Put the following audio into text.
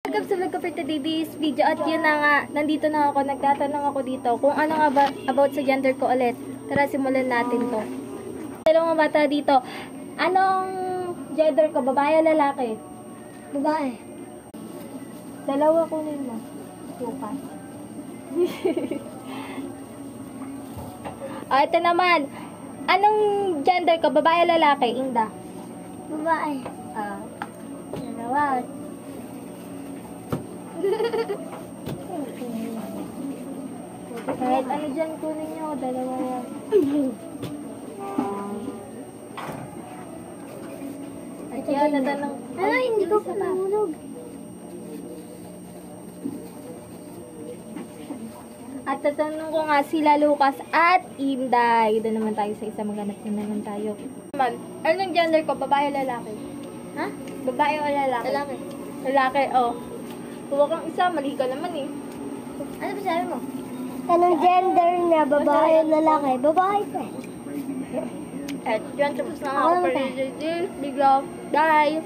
Welcome sa vlog ko for today's video at yun na nga, nandito na ako, nagtatanong ako dito kung ano nga ba about sa gender ko ulit. Tara, simulan natin to. Dalawang bata dito, anong gender ko, babae o lalaki? Babae. Dalawa kunin mo. Bukas. Ito naman, anong gender ko, babae o lalaki? Inda. Babae. Dalawa. Kahit ano dyan, kunin nyo. Dalawa yan. At yun, natanong. Ay, hindi ko pa nahulog. At tatanong ko nga sila Lucas at Inday. Doon naman tayo sa isa, maghanap na naman tayo. Anong gender ko? Babae o lalaki? Ha? Babae o lalaki? Lalaki. Lalaki, oh. Huwag kang isa, mali ka naman eh. Ano ba sabi mo? Anong gender niya? Babae o lalaki? Babae pa. At yun, tapos na Ako ako lang for ba? this big love. Bye!